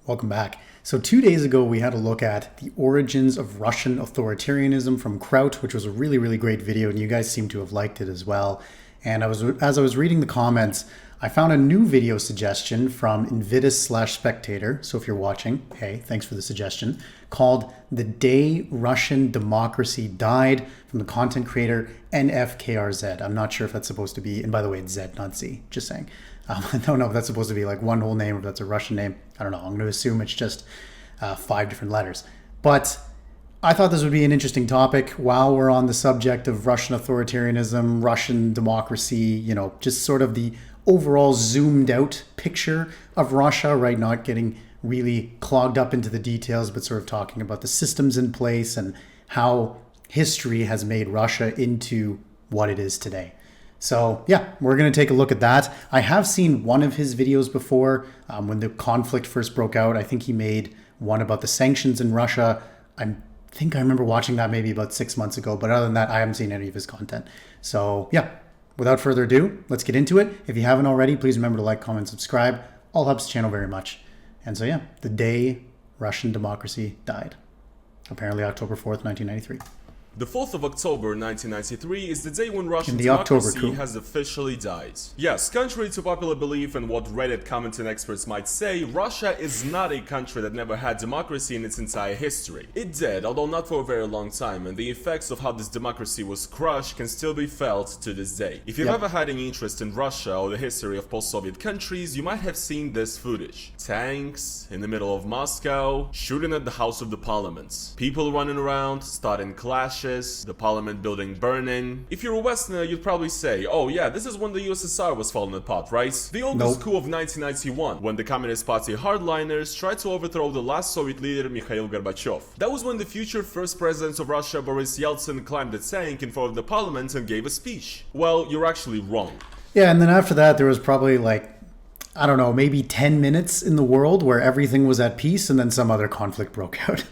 Welcome back. So 2 days ago, we had a look at the origins of Russian authoritarianism from Kraut, which was a really, really great video, and you guys seem to have liked it as well. And as I was reading the comments, I found a new video suggestion from Invidus/Spectator. So if you're watching, hey, thanks for the suggestion, called "The Day Russian Democracy Died" from the content creator NFKRZ. I'm not sure if that's supposed to be, and by the way, it's Z, not Z, just saying. I don't know if that's supposed to be like one whole name or if that's a Russian name. I don't know. I'm going to assume it's just 5 different letters. But I thought this would be an interesting topic while we're on the subject of Russian authoritarianism, Russian democracy, you know, just sort of the overall zoomed out picture of Russia, right? Not getting really clogged up into the details, but sort of talking about the systems in place and how history has made Russia into what it is today. So yeah, we're going to take a look at that. I have seen one of his videos before when the conflict first broke out. I think he made one about the sanctions in Russia. I think I remember watching that maybe about 6 months ago, but other than that, I haven't seen any of his content. So yeah, without further ado, let's get into it. If you haven't already, please remember to like, comment, subscribe. All helps the channel very much. And so yeah, the day Russian democracy died. Apparently October 4th, 1993. The 4th of October 1993 is the day when Russian democracy has officially died. Yes, contrary to popular belief and what Reddit commenting experts might say, Russia is not a country that never had democracy in its entire history. It did, although not for a very long time, and the effects of how this democracy was crushed can still be felt to this day. If you've ever had any interest in Russia or the history of post-Soviet countries, you might have seen this footage. Tanks in the middle of Moscow, shooting at the House of the Parliament. People running around, starting clashes, the parliament building burning. If you're a Westerner, you'd probably say, oh yeah, this is when the USSR was falling apart, right? The oldest coup of 1991, when the Communist Party hardliners tried to overthrow the last Soviet leader Mikhail Gorbachev. That was when the future first president of Russia, Boris Yeltsin, climbed a tank in front of the parliament and gave a speech. Well, you're actually wrong. Yeah, and then after that, there was probably like, I don't know, maybe 10 minutes in the world where everything was at peace and then some other conflict broke out.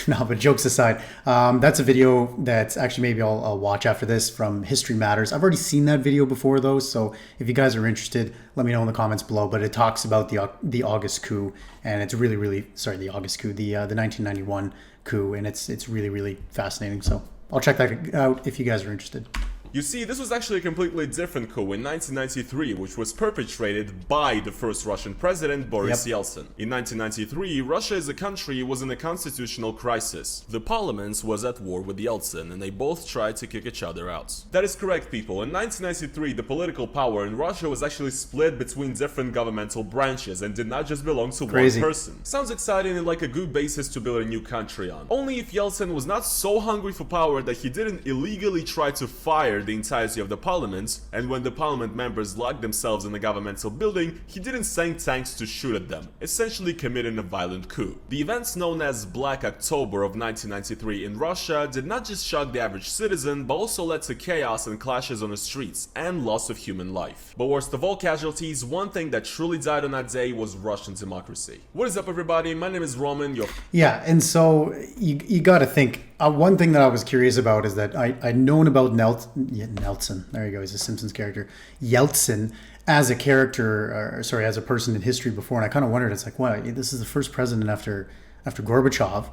No, but jokes aside, that's a video that's actually maybe I'll watch after this from History Matters. I've already seen that video before though, so if you guys are interested, let me know in the comments below. But it talks about the August coup, and it's really, sorry, the August coup, the 1991 coup, and it's really fascinating. So I'll check that out if you guys are interested. You see, this was actually a completely different coup in 1993, which was perpetrated by the first Russian president, Boris Yeltsin. In 1993, Russia as a country was in a constitutional crisis. The parliament was at war with Yeltsin, and they both tried to kick each other out. That is correct, people. In 1993, the political power in Russia was actually split between different governmental branches and did not just belong to one person. Sounds exciting and like a good basis to build a new country on. Only if Yeltsin was not so hungry for power that he didn't illegally try to fire the entirety of the parliament, and when the parliament members locked themselves in the governmental building, he didn't send tanks to shoot at them, essentially committing a violent coup. The events known as Black October of 1993 in Russia did not just shock the average citizen, but also led to chaos and clashes on the streets, and loss of human life. But worst of all casualties, one thing that truly died on that day was Russian democracy. What is up, everybody? My name is Roman. Yeah, and so you gotta think, one thing that I was curious about is that I'd known about Nelson, there you go, he's a Simpsons character, Yeltsin, as a character, as a person in history before, and I kind of wondered, it's like, wow, this is the first president after Gorbachev,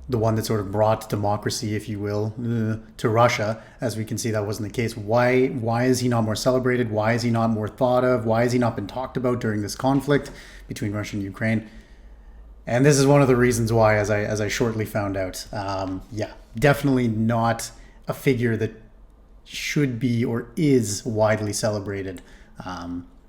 the one that sort of brought democracy, if you will, to Russia. As we can see, that wasn't the case. Why is he not more celebrated? Why is he not more thought of? Why has he not been talked about during this conflict between Russia and Ukraine? And this is one of the reasons why, as I shortly found out. Yeah, definitely not a figure that should be or is widely celebrated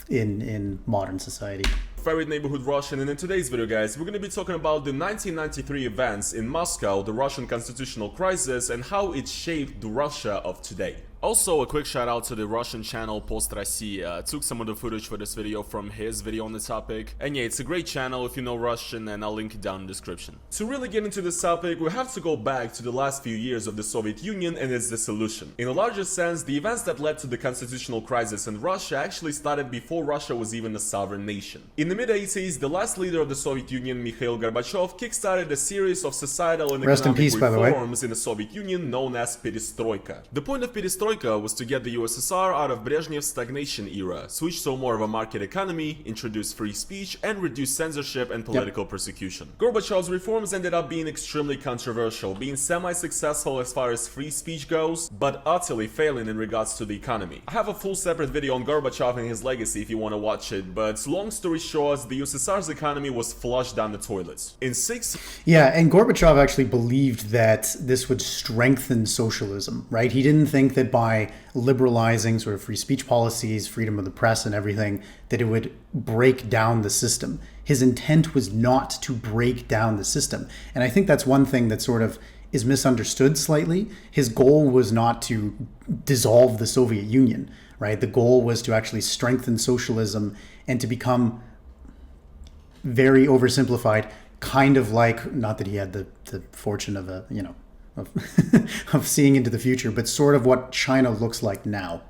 in modern society. Favorite neighborhood Russian, and in today's video, guys, we're going to be talking about the 1993 events in Moscow, the Russian constitutional crisis, and how it shaped the Russia of today. Also, a quick shout out to the Russian channel Post Россия. Took some of the footage for this video from his video on the topic. And yeah, it's a great channel if you know Russian, and I'll link it down in the description. To really get into this topic, we have to go back to the last few years of the Soviet Union and its dissolution. In a larger sense, the events that led to the constitutional crisis in Russia actually started before Russia was even a sovereign nation. In the mid-80s, the last leader of the Soviet Union, Mikhail Gorbachev, kickstarted a series of societal and economic reforms in the Soviet Union known as Perestroika. The point of Perestroika perestroika was to get the USSR out of Brezhnev's stagnation era, switch to more of a market economy, introduce free speech, and reduce censorship and political persecution. Gorbachev's reforms ended up being extremely controversial, being semi-successful as far as free speech goes, but utterly failing in regards to the economy. I have a full separate video on Gorbachev and his legacy if you want to watch it, but long story short, the USSR's economy was flushed down the toilets. Yeah, and Gorbachev actually believed that this would strengthen socialism, right? He didn't think that by liberalizing sort of free speech policies, freedom of the press and everything, that it would break down the system. His intent was not to break down the system. And I think that's one thing that sort of is misunderstood slightly. His goal was not to dissolve the Soviet Union, right? The goal was to actually strengthen socialism and to become, very oversimplified, kind of like, not that he had the fortune of of seeing into the future, but sort of what China looks like now.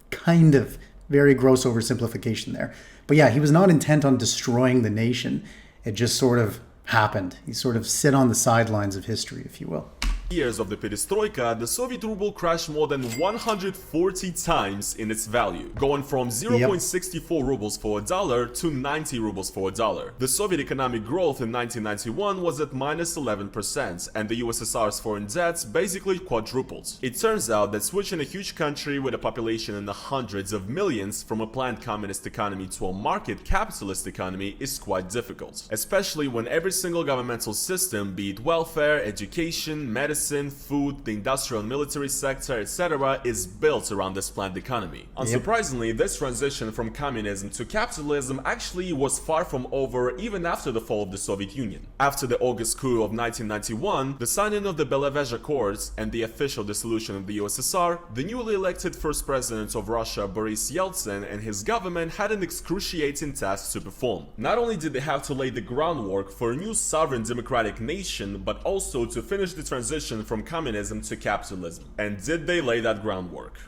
Kind of. Very gross oversimplification there. But yeah, he was not intent on destroying the nation. It just sort of happened. He sort of sit on the sidelines of history, if you will. Years of the perestroika, the Soviet ruble crashed more than 140 times in its value, going from 0.64 rubles for a dollar to 90 rubles for a dollar. The Soviet economic growth in 1991 was at minus 11%, and the USSR's foreign debts basically quadrupled. It turns out that switching a huge country with a population in the hundreds of millions from a planned communist economy to a market capitalist economy is quite difficult, especially when every single governmental system, be it welfare, education, medicine, food, the industrial and military sector, etc., is built around this planned economy. Unsurprisingly, this transition from communism to capitalism actually was far from over even after the fall of the Soviet Union. After the August coup of 1991, the signing of the Belevej Accords, and the official dissolution of the USSR, the newly elected first president of Russia, Boris Yeltsin, and his government had an excruciating task to perform. Not only did they have to lay the groundwork for a new sovereign democratic nation, but also to finish the transition from communism to capitalism. And did they lay that groundwork?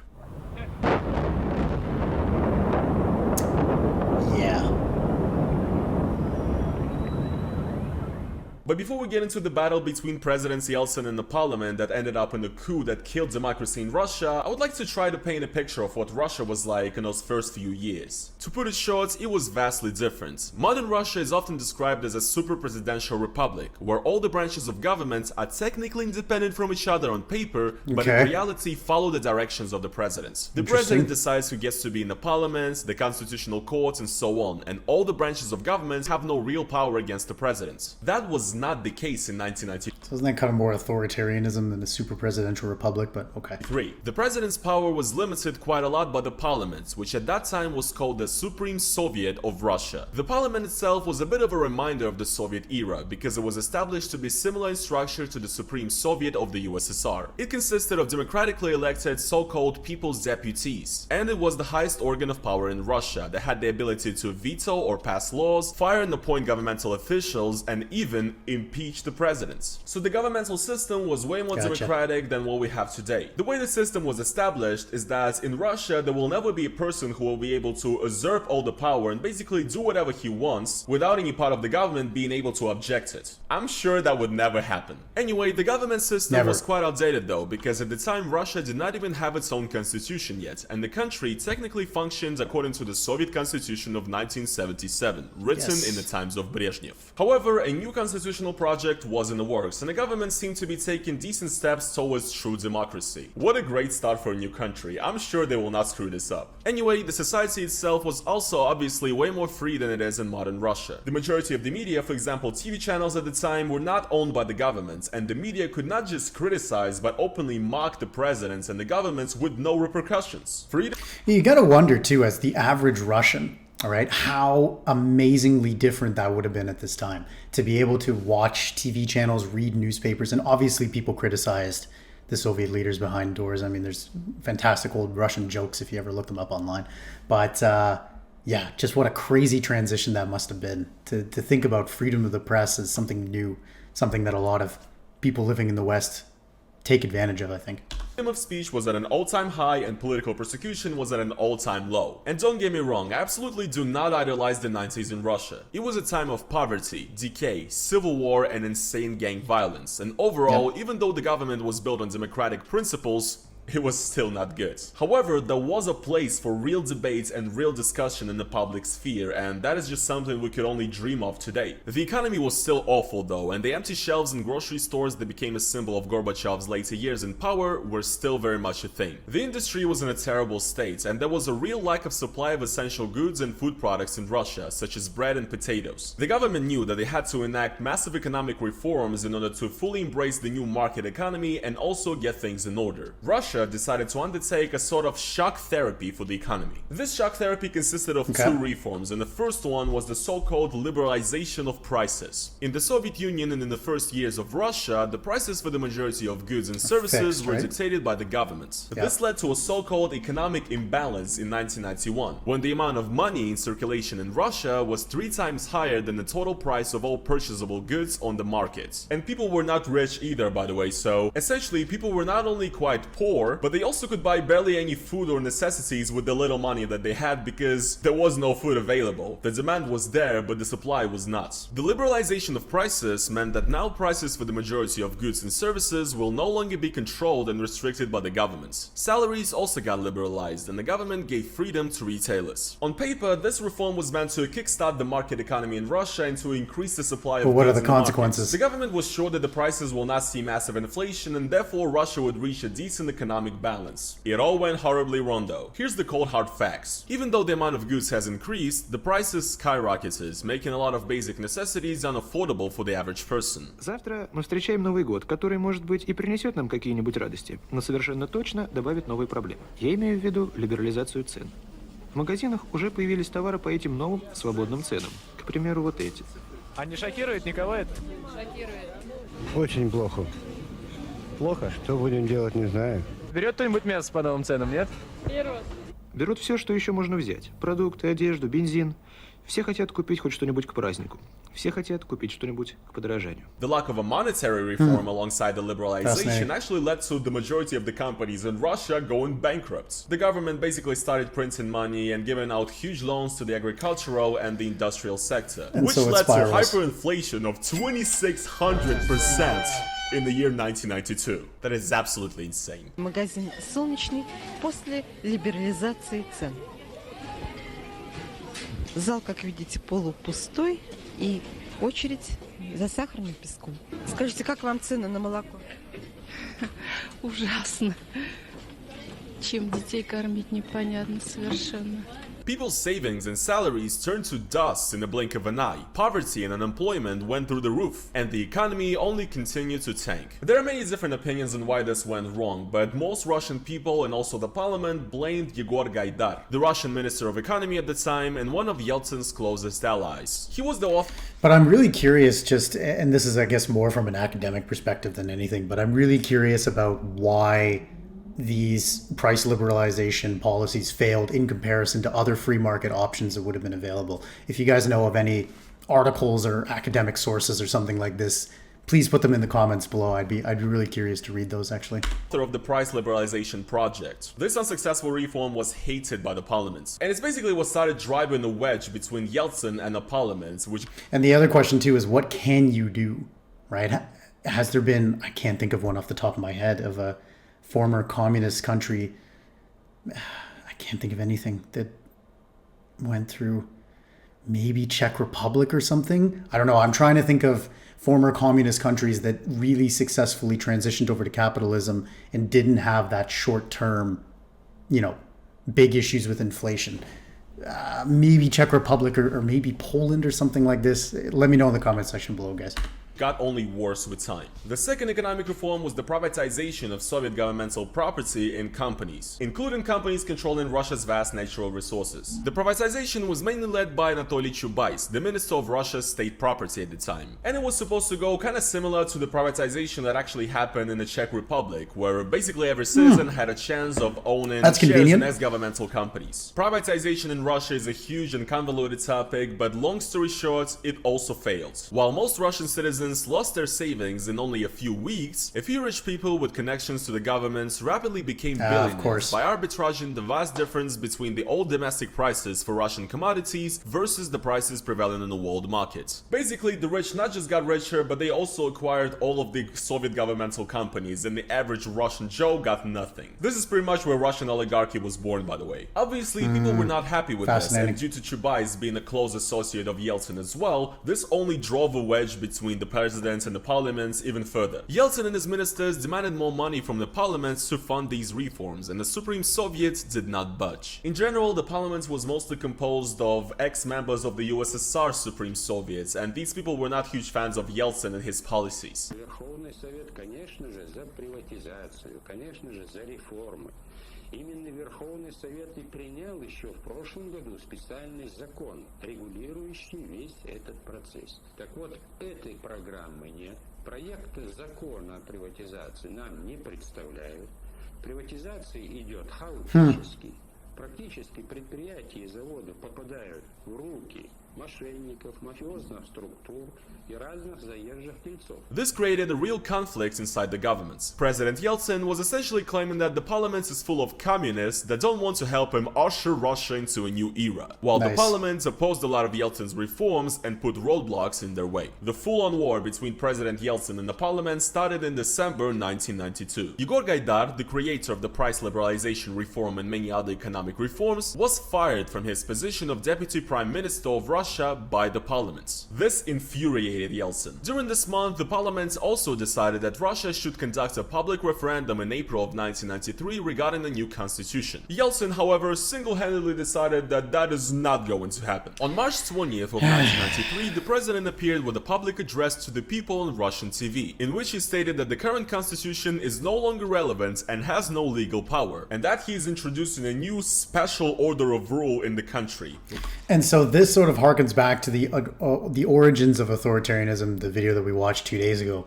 Yeah. But before we get into the battle between President Yeltsin and the parliament that ended up in a coup that killed democracy in Russia, I would like to try to paint a picture of what Russia was like in those first few years. To put it short, it was vastly different. Modern Russia is often described as a super-presidential republic, where all the branches of government are technically independent from each other on paper, but in reality follow the directions of the president. The president decides who gets to be in the parliament, the constitutional courts, and so on, and all the branches of government have no real power against the president. That was not the case in 1990. So isn't that kind of more authoritarianism than a super presidential republic, but okay. 3. The president's power was limited quite a lot by the parliament, which at that time was called the Supreme Soviet of Russia. The parliament itself was a bit of a reminder of the Soviet era, because it was established to be similar in structure to the Supreme Soviet of the USSR. It consisted of democratically elected so-called people's deputies, and it was the highest organ of power in Russia that had the ability to veto or pass laws, fire and appoint governmental officials, and even impeach the presidents. So the governmental system was way more democratic than what we have today. The way the system was established is that in Russia there will never be a person who will be able to usurp all the power and basically do whatever he wants without any part of the government being able to object it. I'm sure that would never happen. Anyway, the government system was quite outdated though, because at the time Russia did not even have its own constitution yet, and the country technically functioned according to the Soviet Constitution of 1977, written in the times of Brezhnev. However, a new constitutional project was in the works, and the government seemed to be taking decent steps towards true democracy. What a great start for a new country. I'm sure they will not screw this up. Anyway, the society itself was also obviously way more free than it is in modern Russia. The majority of the media, for example TV channels at the time, were not owned by the government, and the media could not just criticize but openly mock the presidents and the governments with no repercussions. Freedom. You gotta wonder too, as the average Russian, all right, how amazingly different that would have been at this time, to be able to watch TV channels, read newspapers, and obviously people criticized the Soviet leaders behind doors. I mean, there's fantastic old Russian jokes if you ever look them up online. But yeah, just what a crazy transition that must have been, to think about freedom of the press as something new, something that a lot of people living in the West take advantage of, I think. Freedom of speech was at an all-time high and political persecution was at an all-time low. And don't get me wrong, I absolutely do not idolize the 90s in Russia. It was a time of poverty, decay, civil war, and insane gang violence. And overall, even though the government was built on democratic principles, it was still not good. However, there was a place for real debate and real discussion in the public sphere, and that is just something we could only dream of today. The economy was still awful though, and the empty shelves in grocery stores that became a symbol of Gorbachev's later years in power were still very much a thing. The industry was in a terrible state, and there was a real lack of supply of essential goods and food products in Russia, such as bread and potatoes. The government knew that they had to enact massive economic reforms in order to fully embrace the new market economy and also get things in order. Russia decided to undertake a sort of shock therapy for the economy. This shock therapy consisted of two reforms, and the first one was the so-called liberalization of prices. In the Soviet Union and in the first years of Russia, the prices for the majority of goods and services were dictated by the government. This led to a so-called economic imbalance in 1991, when the amount of money in circulation in Russia was 3 times higher than the total price of all purchasable goods on the market. And people were not rich either, by the way, so essentially people were not only quite poor, but they also could buy barely any food or necessities with the little money that they had because there was no food available. The demand was there, but the supply was not. The liberalization of prices meant that now prices for the majority of goods and services will no longer be controlled and restricted by the government. Salaries also got liberalized, and the government gave freedom to retailers. On paper, this reform was meant to kickstart the market economy in Russia and to increase the supply of goods. But what are the consequences? The government was sure that the prices will not see massive inflation, and therefore Russia would reach a decent economic balance. It all went horribly wrong though. Here's the cold hard facts. Even though the amount of goods has increased, the prices skyrocketed, making a lot of basic necessities unaffordable for the average person. Завтра мы встречаем Новый год, который, может быть, и принесет нам какие-нибудь радости, но совершенно точно добавит новые проблемы. Я имею в виду либерализацию цен. В магазинах уже появились товары по этим новым свободным ценам. К примеру, вот эти. А не шокирует никого это? Шокирует. Очень плохо. Плохо? Что будем делать, не знаю. Берет кто-нибудь мясо по новым ценам, нет? Берут. Берут все, что еще можно взять. Продукты, одежду, бензин. Все хотят купить хоть что-нибудь к празднику. Все хотят купить что-нибудь к подорожанию. The lack of a monetary reform alongside the liberalization actually led to the majority of the companies in Russia going bankrupt. The government basically started printing money and giving out huge loans to the agricultural and the industrial sector, which led to hyperinflation of 2,600% in the year 1992. That is absolutely insane. Магазин «Солнечный» после либерализации цен. Зал, как видите, полупустой и очередь за сахарным песком. Скажите, как вам цены на молоко? Ужасно. Чем детей кормить, непонятно совершенно. People's savings and salaries turned to dust in the blink of an eye. Poverty and unemployment went through the roof, and the economy only continued to tank. There are many different opinions on why this went wrong, but most Russian people and also the parliament blamed Yegor Gaidar, the Russian Minister of Economy at the time and one of Yeltsin's closest allies. He was the author. But I'm really curious just, and this is I guess more from an academic perspective than anything, but I'm really curious about why these price liberalization policies failed in comparison to other free market options that would have been available. If you guys know of any articles or academic sources or something like this, please put them in the comments below. I'd be really curious to read those actually. Of the price liberalization project. This unsuccessful reform was hated by the parliament, and it's basically what started driving a wedge between Yeltsin and the parliament, which... And the other question too is, what can you do, right? Has there been, I can't think of one off the top of my head, of a former communist country, I can't think of anything that went through, maybe Czech Republic or something. I don't know. I'm trying to think of former communist countries that really successfully transitioned over to capitalism and didn't have that short-term, big issues with inflation. Maybe Czech Republic or maybe Poland or something like this. Let me know in the comment section below, guys. Got only worse with time. The second economic reform was the privatization of Soviet governmental property in companies, including companies controlling Russia's vast natural resources. The privatization was mainly led by Anatoly Chubais, the minister of Russia's state property at the time, and it was supposed to go kind of similar to the privatization that actually happened in the Czech Republic, where basically every citizen had a chance of owning shares in ex-governmental companies. Privatization in Russia is a huge and convoluted topic, but long story short, it also failed. While most Russian citizens citizens lost their savings in only a few weeks, a few rich people with connections to the governments rapidly became billionaires by arbitraging the vast difference between the old domestic prices for Russian commodities versus the prices prevalent in the world market. Basically, the rich not just got richer, but they also acquired all of the Soviet governmental companies, and the average Russian Joe got nothing. This is pretty much where Russian oligarchy was born, by the way. Obviously, people were not happy with this, and due to Chubais being a close associate of Yeltsin as well, this only drove a wedge between the president and the parliaments even further. Yeltsin and his ministers demanded more money from the parliaments to fund these reforms, and the Supreme Soviet did not budge. In general, the parliament was mostly composed of ex-members of the USSR Supreme Soviet, and these people were not huge fans of Yeltsin and his policies. Верховный Совет, конечно же, за приватизацию, конечно же, за реформы. Именно Верховный Совет и принял еще в прошлом году специальный закон, регулирующий весь этот процесс. Так вот, этой программы нет. Проекта закона о приватизации нам не представляют. Приватизация идет хаотически. Практически предприятия и заводы попадают в руки мошенников, мафиозных структур и разных заезжих дельцов. This created a real conflict inside the governments. President Yeltsin was essentially claiming that the parliament is full of communists that don't want to help him usher Russia into a new era, while the parliament opposed a lot of Yeltsin's reforms and put roadblocks in their way. The full-on war between President Yeltsin and the parliament started in December 1992. Igor Gaidar, the creator of the price liberalization reform and many other economic reforms, was fired from his position of deputy prime minister of Russia by the parliament. This infuriated Yeltsin. During this month, the parliament also decided that Russia should conduct a public referendum in April of 1993 regarding a new constitution. Yeltsin, however, single-handedly decided that that is not going to happen. On March 20th of 1993, the president appeared with a public address to the people on Russian TV, in which he stated that the current constitution is no longer relevant and has no legal power, and that he is introducing a new special order of rule in the country. And so this sort of harkens back to the origins of authoritarianism, the video that we watched 2 days ago,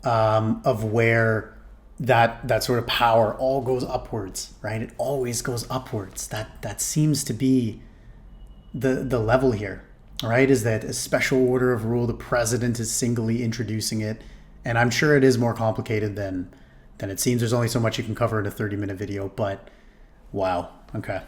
of where that sort of power all goes upwards, right? It always goes upwards. That seems to be the level here, right? Is that a special order of rule? The president is singly introducing it, and I'm sure it is more complicated than it seems. There's only so much you can cover in a 30-minute video, but wow, okay.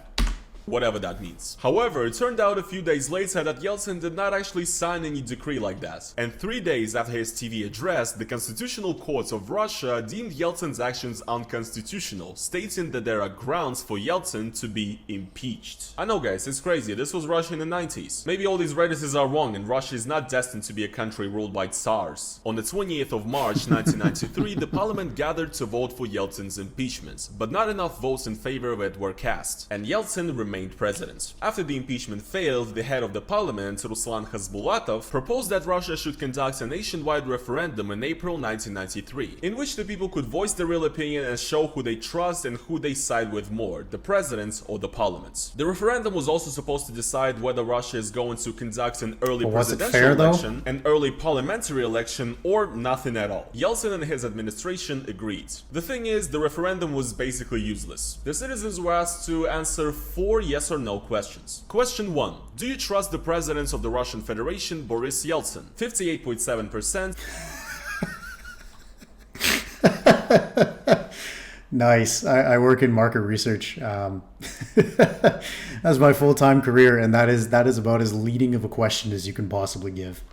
Whatever that means. However, it turned out a few days later that Yeltsin did not actually sign any decree like that. And 3 days after his TV address, the Constitutional Court of Russia deemed Yeltsin's actions unconstitutional, stating that there are grounds for Yeltsin to be impeached. I know guys, it's crazy, this was Russia in the 90s. Maybe all these Reddites are wrong and Russia is not destined to be a country ruled by tsars. On the 28th of March 1993, the parliament gathered to vote for Yeltsin's impeachment, but not enough votes in favor of it were cast, and Yeltsin remained president. After the impeachment failed, the head of the parliament, Ruslan Khasbulatov, proposed that Russia should conduct a nationwide referendum in April 1993, in which the people could voice their real opinion and show who they trust and who they side with more, the president or the parliament. The referendum was also supposed to decide whether Russia is going to conduct an early presidential election, an early parliamentary election, or nothing at all. Yeltsin and his administration agreed. The thing is, the referendum was basically useless. The citizens were asked to answer 4 yes or no questions. Question 1. Do you trust the president of the Russian Federation, Boris Yeltsin? 58.7%. Nice. I work in market research. That's my full-time career, and that is about as leading of a question as you can possibly give,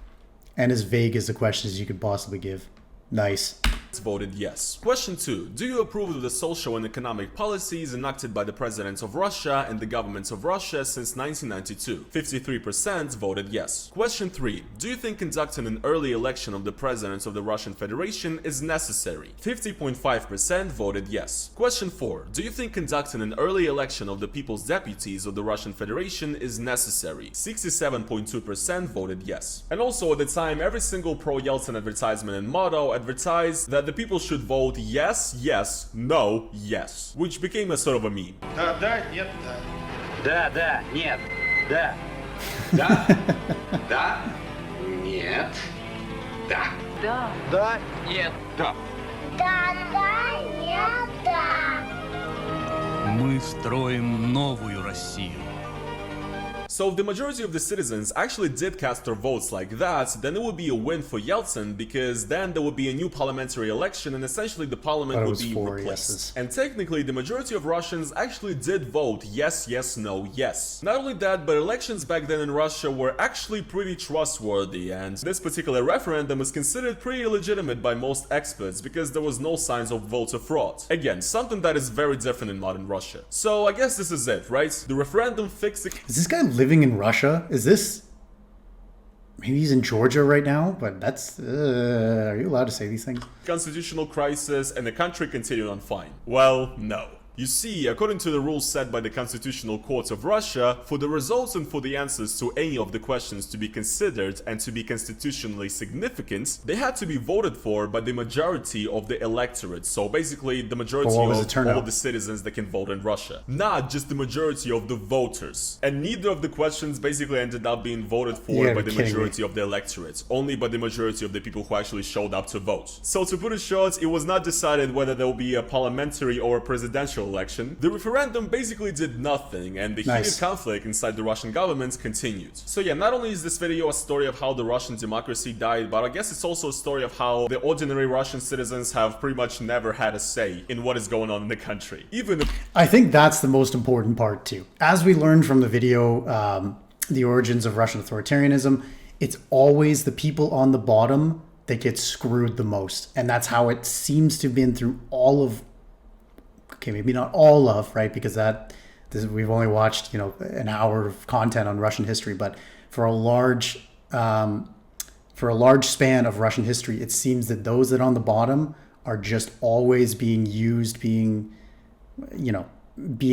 and as vague as the question as you could possibly give. Nice. Voted yes. Question 2. Do you approve of the social and economic policies enacted by the President of Russia and the governments of Russia since 1992? 53% voted yes. Question 3. Do you think conducting an early election of the President of the Russian Federation is necessary? 50.5% voted yes. Question 4. Do you think conducting an early election of the People's Deputies of the Russian Federation is necessary? 67.2% voted yes. And also at the time, every single pro-Yeltsin advertisement and motto advertised that the people should vote yes, yes, no, yes, which became a sort of a meme. Да, да, нет, да. Да, да, нет, да. Да, да, нет, да. Да, да, нет, да. Да, да, нет, да. Мы строим новую Россию. So if the majority of the citizens actually did cast their votes like that, then it would be a win for Yeltsin, because then there would be a new parliamentary election and essentially the parliament would be replaced. And technically the majority of Russians actually did vote yes, yes, no, yes. Not only that, but elections back then in Russia were actually pretty trustworthy, and this particular referendum is considered pretty legitimate by most experts because there was no signs of voter fraud. Again, something that is very different in modern Russia. So I guess this is it, right? The referendum fixed the... Is this guy living in Russia? Is this... Maybe he's in Georgia right now, but that's... are you allowed to say these things? Constitutional crisis and the country continued on fine. Well, no. You see, according to the rules set by the Constitutional Court of Russia, for the results and for the answers to any of the questions to be considered and to be constitutionally significant, they had to be voted for by the majority of the electorate. So basically, the majority of all the citizens that can vote in Russia. Not just the majority of the voters. And neither of the questions basically ended up being voted for by the majority of the electorate. Only by the majority of the people who actually showed up to vote. So to put it short, it was not decided whether there will be a parliamentary or a presidential election. The referendum basically did nothing, and the heated conflict inside the Russian government continued. So yeah, not only is this video a story of how the Russian democracy died, but I guess it's also a story of how the ordinary Russian citizens have pretty much never had a say in what is going on in the country. Even if... I think that's the most important part too. As we learned from the video, The Origins of Russian Authoritarianism, it's always the people on the bottom that get screwed the most. And that's how it seems to have been through all of... Okay, maybe not all of, right? Because we've only watched, an hour of content on Russian history, but for a large span of Russian history, it seems that those that are on the bottom are just always being used, being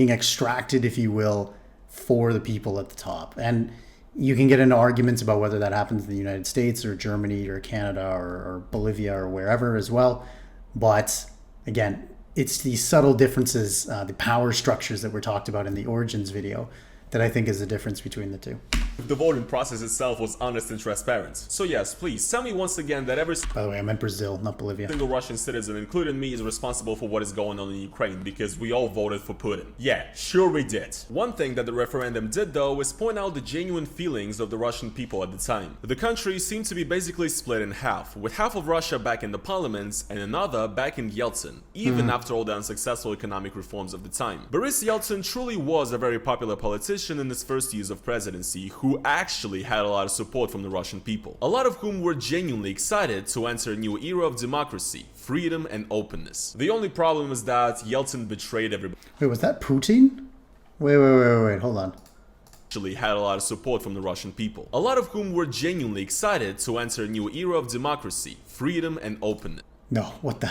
extracted, if you will, for the people at the top. And you can get into arguments about whether that happens in the United States or Germany or Canada or Bolivia or wherever as well. But again, it's these subtle differences, the power structures that were talked about in the Origins video, that I think is the difference between the two. The voting process itself was honest and transparent. So yes, please, tell me once again that every... By the way, I meant Brazil, not Bolivia. ...single Russian citizen, including me, is responsible for what is going on in Ukraine, because we all voted for Putin. Yeah, sure we did. One thing that the referendum did, though, is point out the genuine feelings of the Russian people at the time. The country seemed to be basically split in half, with half of Russia back in the parliament and another back in Yeltsin, even after all the unsuccessful economic reforms of the time. Boris Yeltsin truly was a very popular politician in his first years of presidency, who actually had a lot of support from the Russian people, a lot of whom were genuinely excited to enter a new era of democracy, freedom and openness. The only problem is that Yeltsin betrayed everybody. Wait, was that Putin? Wait, hold on. Actually had a lot of support from the Russian people, a lot of whom were genuinely excited to enter a new era of democracy, freedom and openness. No, what the...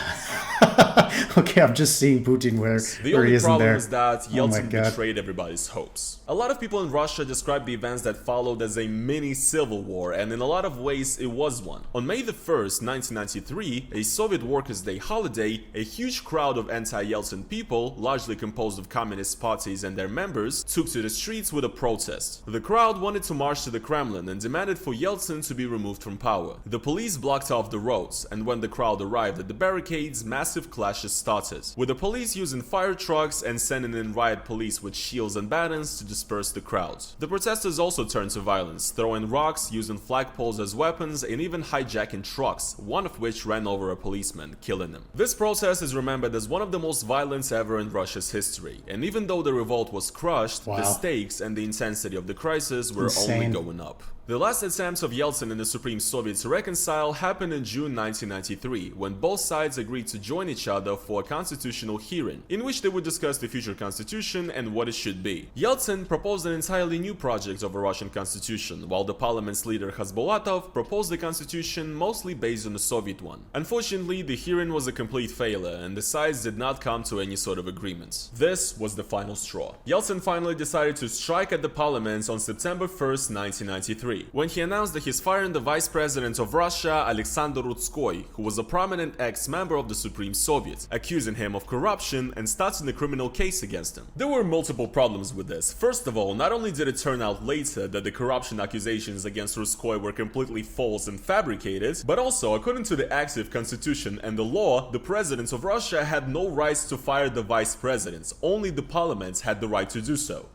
Okay, I'm just seeing Putin where he isn't there. The only problem is that Yeltsin betrayed everybody's hopes. A lot of people in Russia describe the events that followed as a mini civil war, and in a lot of ways it was one. On May the 1st, 1993, a Soviet Workers' Day holiday, a huge crowd of anti-Yeltsin people, largely composed of communist parties and their members, took to the streets with a protest. The crowd wanted to march to the Kremlin and demanded for Yeltsin to be removed from power. The police blocked off the roads, and when the crowd arrived at the barricades, massive clashes started, with the police using fire trucks and sending in riot police with shields and batons to disperse the crowd. The protesters also turned to violence, throwing rocks, using flagpoles as weapons, and even hijacking trucks, one of which ran over a policeman, killing him. This protest is remembered as one of the most violent ever in Russia's history, and even though the revolt was crushed, the stakes and the intensity of the crisis were only going up. The last attempts of Yeltsin and the Supreme Soviet to reconcile happened in June 1993, when both sides agreed to join each other for a constitutional hearing, in which they would discuss the future constitution and what it should be. Yeltsin proposed an entirely new project of a Russian constitution, while the parliament's leader Khasbulatov proposed a constitution mostly based on the Soviet one. Unfortunately, the hearing was a complete failure, and the sides did not come to any sort of agreement. This was the final straw. Yeltsin finally decided to strike at the parliament on September 1st, 1993. 1993, when he announced that he's firing the Vice President of Russia, Alexander Rudskoy, who was a prominent ex-member of the Supreme Soviet, accusing him of corruption and starting a criminal case against him. There were multiple problems with this. First of all, not only did it turn out later that the corruption accusations against Rudskoy were completely false and fabricated, but also, according to the active constitution and the law, the president of Russia had no rights to fire the vice presidents. Only the parliament had the right to do so.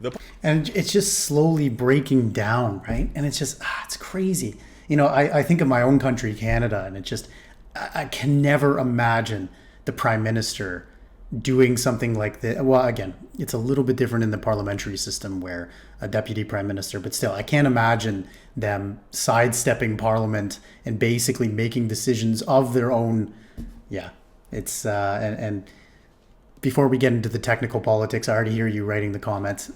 And it's just slowly breaking down, right? And it's just, it's crazy. You know, I think of my own country, Canada, and it just, I can never imagine the prime minister doing something like this. Well, again, it's a little bit different in the parliamentary system where a deputy prime minister, but still, I can't imagine them sidestepping parliament and basically making decisions of their own. Yeah, it's, and before we get into the technical politics, I already hear you writing the comments.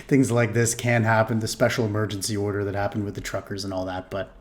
Things like this can happen, the special emergency order that happened with the truckers and all that, but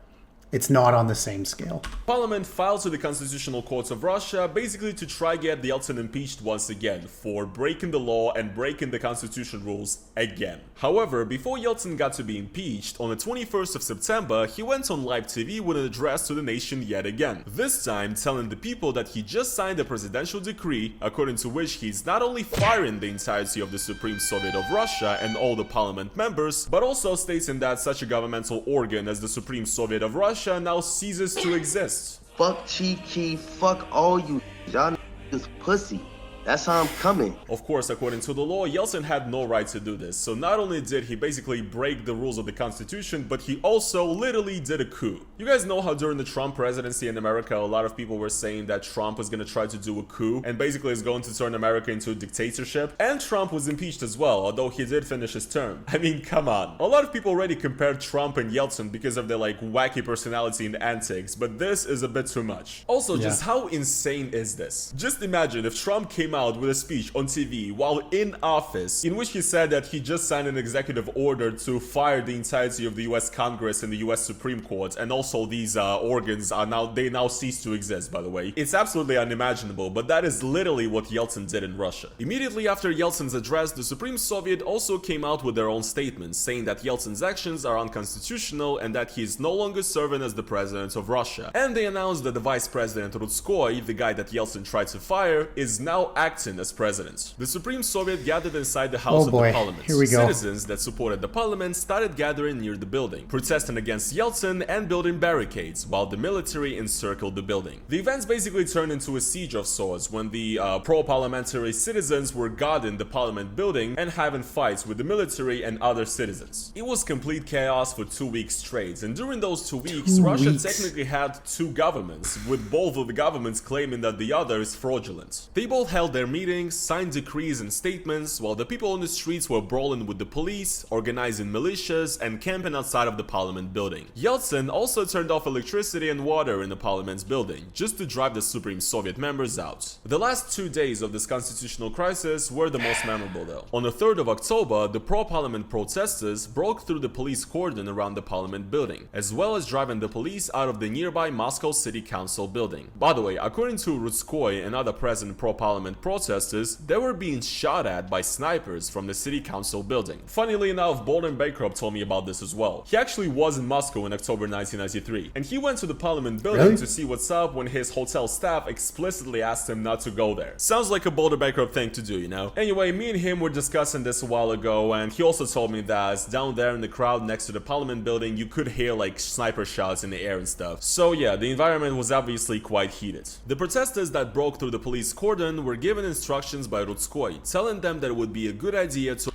it's not on the same scale. Parliament filed to the Constitutional Courts of Russia basically to try get Yeltsin impeached once again for breaking the law and breaking the constitution rules again. However, before Yeltsin got to be impeached, on the 21st of September, he went on live TV with an address to the nation yet again. This time telling the people that he just signed a presidential decree according to which he's not only firing the entirety of the Supreme Soviet of Russia and all the parliament members, but also stating that such a governmental organ as the Supreme Soviet of Russia now ceases to exist. Fuck Chief Keef, fuck all you, y'all is pussy. That's how I'm coming. Of course, according to the law, Yeltsin had no right to do this. So not only did he basically break the rules of the constitution, but he also literally did a coup. You guys know how during the Trump presidency in America, a lot of people were saying that Trump was gonna try to do a coup and basically is going to turn America into a dictatorship. And Trump was impeached as well, although he did finish his term. I mean, come on. A lot of people already compared Trump and Yeltsin because of their like wacky personality and antics, but this is a bit too much. Also, just how insane is this? Just imagine if Trump came out with a speech on TV while in office in which he said that he just signed an executive order to fire the entirety of the US Congress and the US Supreme Court, and also these organs are now cease to exist, by the way. It's absolutely unimaginable, but that is literally what Yeltsin did in Russia. Immediately after Yeltsin's address, the Supreme Soviet also came out with their own statements saying that Yeltsin's actions are unconstitutional and that he is no longer serving as the president of Russia. And they announced that the vice president Rudskoy, the guy that Yeltsin tried to fire, is now acting as president. The Supreme Soviet gathered inside the House of the Parliament. Here we go. Citizens that supported the parliament started gathering near the building, protesting against Yeltsin and building barricades, while the military encircled the building. The events basically turned into a siege of sorts when the pro-parliamentary citizens were guarding the parliament building and having fights with the military and other citizens. It was complete chaos for 2 weeks straight, and during those 2 weeks, Russia technically had two governments, with both of the governments claiming that the other is fraudulent. They both held their meetings, signed decrees and statements, while the people on the streets were brawling with the police, organizing militias, and camping outside of the parliament building. Yeltsin also turned off electricity and water in the parliament's building, just to drive the Supreme Soviet members out. The last 2 days of this constitutional crisis were the most memorable though. On the 3rd of October, the pro-parliament protesters broke through the police cordon around the parliament building, as well as driving the police out of the nearby Moscow City Council building. By the way, according to Rudskoy and other present pro-parliament protesters, they were being shot at by snipers from the city council building. Funnily enough, Bolden Bankrupt told me about this as well. He actually was in Moscow in October 1993, and he went to the parliament building to see what's up when his hotel staff explicitly asked him not to go there. Sounds like a Bolden Bankrupt thing to do, you know? Anyway, me and him were discussing this a while ago, and he also told me that down there in the crowd next to the parliament building, you could hear like sniper shots in the air and stuff. So yeah, the environment was obviously quite heated. The protesters that broke through the police cordon were given instructions by Rudskoy, telling them that it would be a good idea to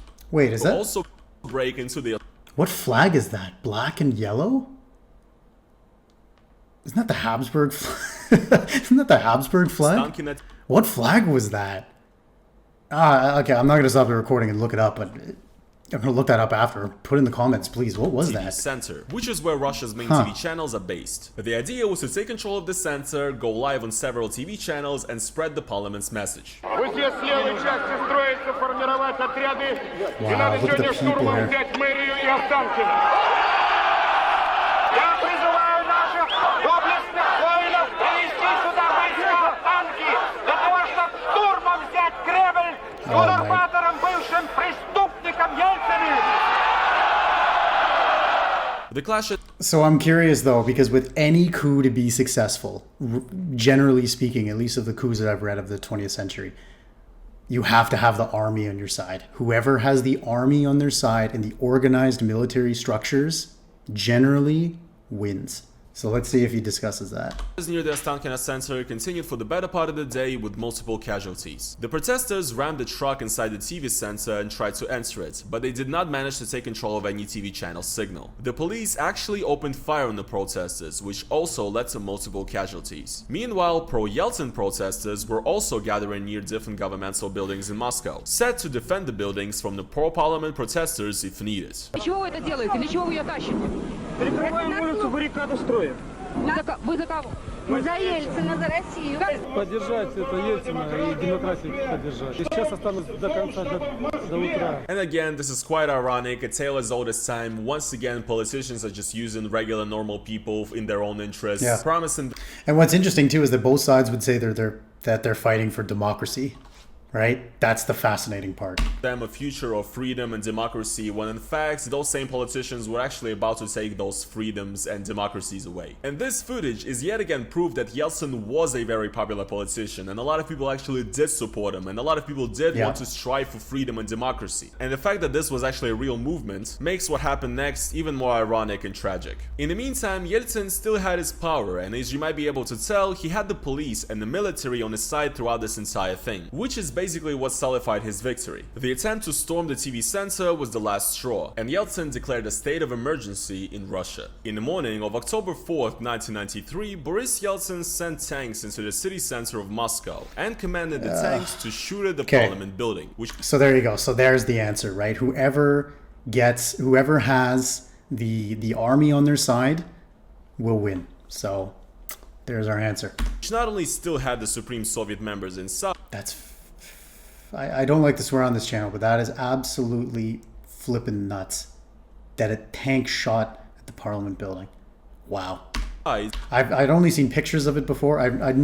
also break into the... What flag is that? Black and yellow? Isn't that the Habsburg flag? Isn't that the Habsburg flag? What flag was that? Okay, I'm not going to stop the recording and look it up, but I'm going to look that up after. Put in the comments, please. What was that? Center, which is where Russia's main TV channels are based. The idea was to take control of the center, go live on several TV channels, and spread the parliament's message. Wow, look at the people here. The clash So I'm curious though, because with any coup to be successful, generally speaking, at least of the coups that I've read of the 20th century, you have to have the army on your side. Whoever has the army on their side in the organized military structures generally wins. So let's see if he discusses that. near the Ostankino Center continued for the better part of the day with multiple casualties. The protesters rammed the truck inside the TV center and tried to enter it, but they did not manage to take control of any TV channel signal. The police actually opened fire on the protesters, which also led to multiple casualties. Meanwhile, pro-Yeltsin protesters were also gathering near different governmental buildings in Moscow, set to defend the buildings from the pro-parliament protesters if needed. Чего вы это делаете? Для чего вы ее тащите? Перекрываем улицу, баррикаду строим. Вы за кого? Мы за Ельцина, за Россию. Поддержать это Ельцина и демократию поддержать. И сейчас останусь до конца, до утра. And again, this is quite ironic, a tale as old as time. Once again, politicians are just using regular normal people in their own interests, promising. And what's interesting too is that both sides would say they're fighting for democracy. Right? That's the fascinating part. Them a future of freedom and democracy, when in fact those same politicians were actually about to take those freedoms and democracies away. And this footage is yet again proof that Yeltsin was a very popular politician, and a lot of people actually did support him, and a lot of people did want to strive for freedom and democracy. And the fact that this was actually a real movement makes what happened next even more ironic and tragic. In the meantime, Yeltsin still had his power, and as you might be able to tell, he had the police and the military on his side throughout this entire thing, which is basically what solidified his victory. The attempt to storm the TV center was the last straw, and Yeltsin declared a state of emergency in Russia. In the morning of October 4th, 1993, Boris Yeltsin sent tanks into the city center of Moscow and commanded the tanks to shoot at the parliament building. So there you go. So there's the answer, right? Whoever has the army on their side will win. So there's our answer. Which not only still had the Supreme Soviet members inside. I don't like to swear on this channel, but that is absolutely flippin' nuts. That a tank shot at the Parliament building. Wow. I'd only seen pictures of it before. I had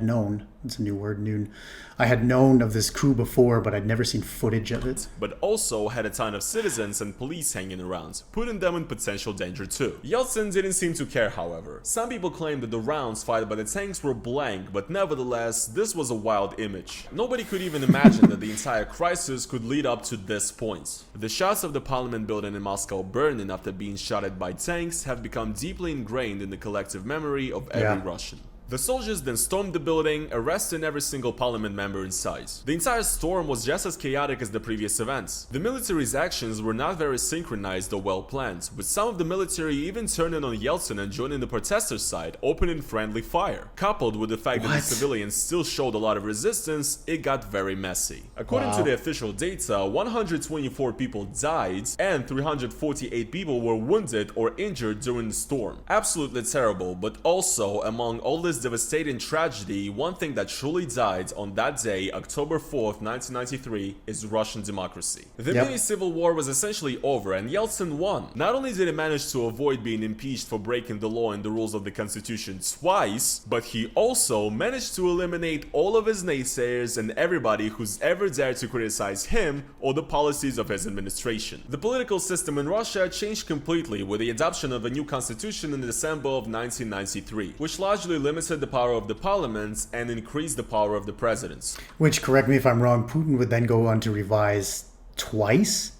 known. It's a new word, noon. I had known of this coup before, but I'd never seen footage of it. But also had a ton of citizens and police hanging around, putting them in potential danger too. Yeltsin didn't seem to care, however. Some people claim that the rounds fired by the tanks were blank, but nevertheless, this was a wild image. Nobody could even imagine that the entire crisis could lead up to this point. The shots of the parliament building in Moscow burning after being shot at by tanks have become deeply ingrained in the collective memory of every Russian. The soldiers then stormed the building, arresting every single parliament member inside. The entire storm was just as chaotic as the previous events. The military's actions were not very synchronized or well planned, with some of the military even turning on Yeltsin and joining the protesters' side, opening friendly fire. Coupled with the fact that the civilians still showed a lot of resistance, it got very messy. According to the official data, 124 people died and 348 people were wounded or injured during the storm. Absolutely terrible, but also among all this devastating tragedy, one thing that truly died on that day, October 4th, 1993, is Russian democracy. The mini civil war was essentially over and Yeltsin won. Not only did he manage to avoid being impeached for breaking the law and the rules of the constitution twice, but he also managed to eliminate all of his naysayers and everybody who's ever dared to criticize him or the policies of his administration. The political system in Russia changed completely with the adoption of a new constitution in December of 1993, which largely limited the power of the parliaments and increased the power of the presidents. Which, correct me if I'm wrong, Putin would then go on to revise twice,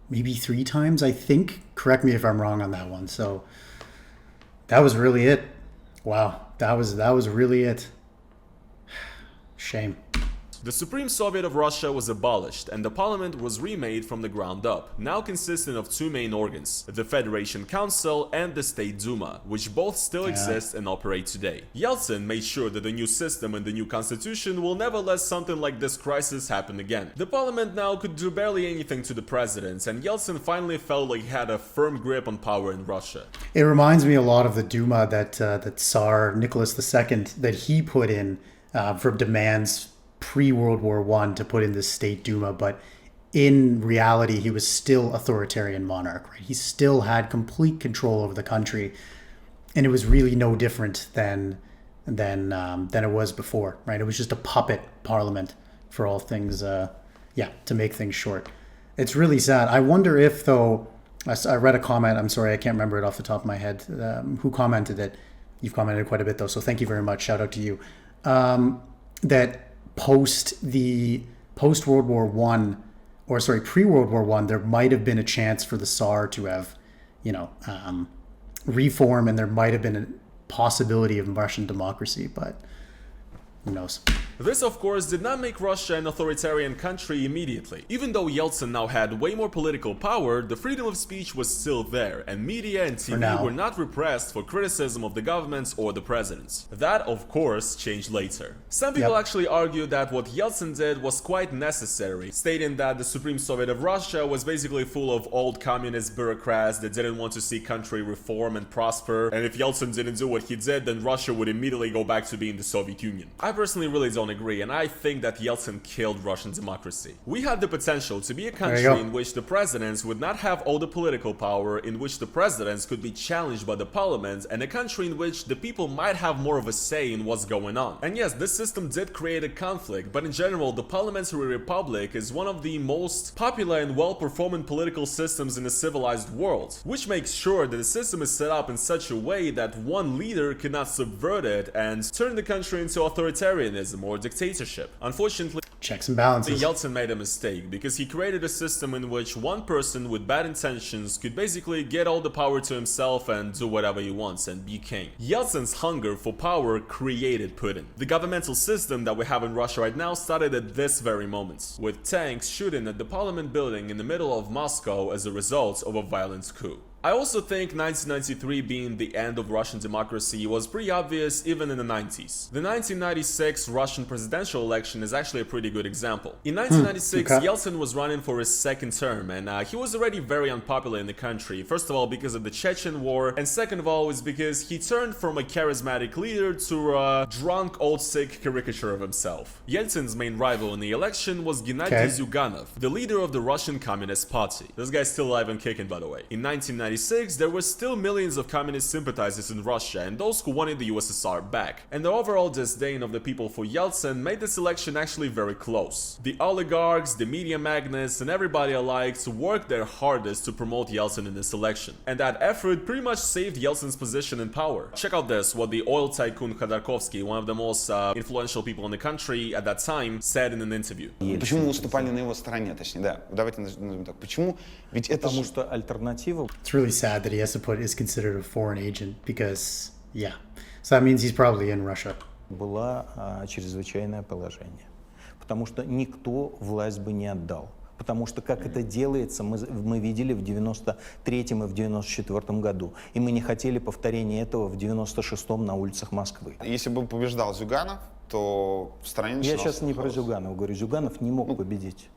maybe 3 times, I think. Correct me if I'm wrong on that one. So that was really it. Wow, that was really it. Shame. The Supreme Soviet of Russia was abolished and the parliament was remade from the ground up, now consisting of 2 main organs, the Federation Council and the State Duma, which both still exist and operate today. Yeltsin made sure that the new system and the new constitution will never let something like this crisis happen again. The parliament now could do barely anything to the president, and Yeltsin finally felt like he had a firm grip on power in Russia. It reminds me a lot of the Duma that Tsar Nicholas II that he put in for demands pre-World War I to put in the State Duma, but in reality he was still authoritarian monarch, right? He still had complete control over the country, and it was really no different than it was before, right? It was just a puppet parliament for all things, to make things short. It's really sad. I wonder if, though, I read a comment. I'm sorry, I can't remember it off the top of my head. Who commented it? You've commented quite a bit though, so thank you very much. Shout out to you. That post World War One, or sorry, pre World War One, there might have been a chance for the Tsar to have, reform, and there might have been a possibility of Russian democracy, but who knows? This, of course, did not make Russia an authoritarian country immediately. Even though Yeltsin now had way more political power, the freedom of speech was still there, and media and TV were not repressed for criticism of the governments or the presidents. That, of course, changed later. Some people actually argue that what Yeltsin did was quite necessary, stating that the Supreme Soviet of Russia was basically full of old communist bureaucrats that didn't want to see country reform and prosper, and if Yeltsin didn't do what he did, then Russia would immediately go back to being the Soviet Union. I personally really don't agree, and I think that Yeltsin killed Russian democracy. We had the potential to be a country in which the presidents would not have all the political power, in which the presidents could be challenged by the parliament, and a country in which the people might have more of a say in what's going on. And yes, this system did create a conflict, but in general, the parliamentary republic is one of the most popular and well-performing political systems in a civilized world, which makes sure that the system is set up in such a way that one leader cannot subvert it and turn the country into authoritarianism or dictatorship. Unfortunately, checks and balances. Yeltsin made a mistake because he created a system in which one person with bad intentions could basically get all the power to himself and do whatever he wants and be king. Yeltsin's hunger for power created Putin. The governmental system that we have in Russia right now started at this very moment, with tanks shooting at the parliament building in the middle of Moscow as a result of a violent coup. I also think 1993 being the end of Russian democracy was pretty obvious even in the 90s. The 1996 Russian presidential election is actually a pretty good example. In 1996, Yeltsin was running for his second term, and he was already very unpopular in the country. First of all, because of the Chechen war, and second of all is because he turned from a charismatic leader to a drunk old sick caricature of himself. Yeltsin's main rival in the election was Gennady Zyuganov, the leader of the Russian Communist Party. This guy's still alive and kicking, by the way. In 1996, there were still millions of communist sympathizers in Russia and those who wanted the USSR back. And the overall disdain of the people for Yeltsin made this election actually very close. The oligarchs, the media magnates, and everybody alike worked their hardest to promote Yeltsin in this election. And that effort pretty much saved Yeltsin's position in power. Check out this, what the oil tycoon Khodorkovsky, one of the most influential people in the country at that time, said in an interview. Почему выступали на его стороне, точнее, да. Давайте назовем так. Почему? Ведь это Потому что альтернатива. It's really sad that he has to put is considered a foreign agent because, so that means he's probably in Russia. Было чрезвычайное положение, потому что никто власть бы не отдал. Потому что как это делается, мы видели в 93-м и в 94-м году. И мы не хотели повторения этого в 96-м на улицах Москвы. Если бы побеждал Зюганов, то в стране начинался. Я сейчас не про Зюганова говорю. Зюганов не мог победить.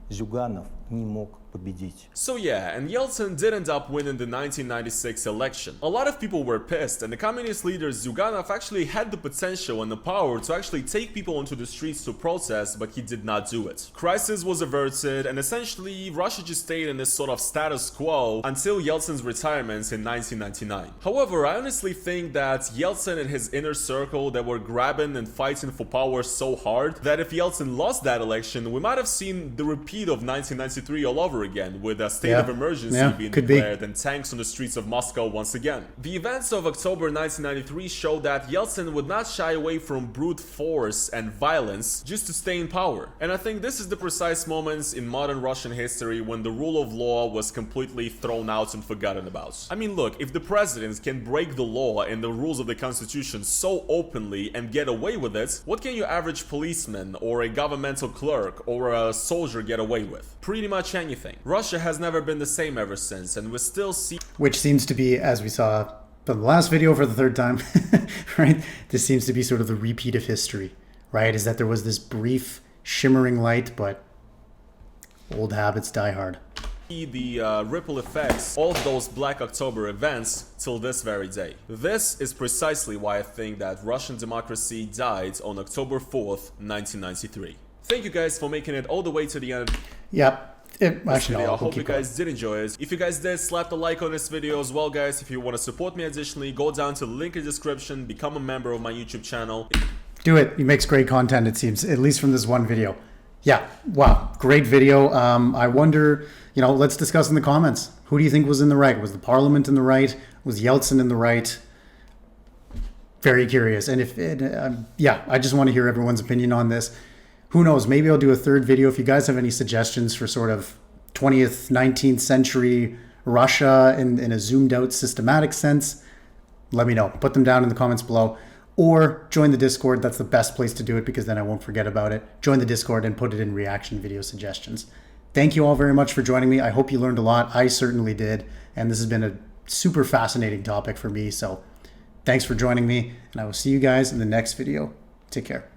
Зюганов не мог победить. So yeah, and Yeltsin did end up winning the 1996 election. A lot of people were pissed, and the communist leader Zyuganov actually had the potential and the power to actually take people into the streets to protest, but he did not do it. Crisis was averted, and essentially Russia just stayed in this sort of status quo until Yeltsin's retirement in 1999. However, I honestly think that Yeltsin and his inner circle that were grabbing and fighting for power so hard that if Yeltsin lost that election, we might have seen the repeat of 1993 all over again, with a state of emergency being declared and tanks on the streets of Moscow once again. The events of October 1993 show that Yeltsin would not shy away from brute force and violence just to stay in power. And I think this is the precise moments in modern Russian history when the rule of law was completely thrown out and forgotten about. I mean, look, if the presidents can break the law and the rules of the constitution so openly and get away with it, what can your average policeman or a governmental clerk or a soldier get away with? Pretty much anything. Russia has never been the same ever since, and we still see... Which seems to be, as we saw from the last video for the third time, right? This seems to be sort of the repeat of history, right? Is that there was this brief shimmering light, but old habits die hard. The ripple effects of those Black October events till this very day. This is precisely why I think that Russian democracy died on October 4th, 1993. Thank you guys for making it all the way to the end. Yep. Actually, I hope you guys did enjoy it. If you guys did, slap the like on this video as well, guys. If you want to support me additionally, go down to the link in the description, become a member of my YouTube channel. Do it. He makes great content, it seems, at least from this one video. Yeah, wow, great video. I wonder, let's discuss in the comments. Who do you think was in the right? Was the parliament in the right? Was Yeltsin in the right? Very curious. And I just want to hear everyone's opinion on this. Who knows? Maybe I'll do a third video. If you guys have any suggestions for sort of 20th, 19th century Russia in a zoomed out systematic sense, let me know. Put them down in the comments below. Or join the Discord. That's the best place to do it because then I won't forget about it. Join the Discord and put it in reaction video suggestions. Thank you all very much for joining me. I hope you learned a lot. I certainly did. And this has been a super fascinating topic for me. So thanks for joining me. And I will see you guys in the next video. Take care.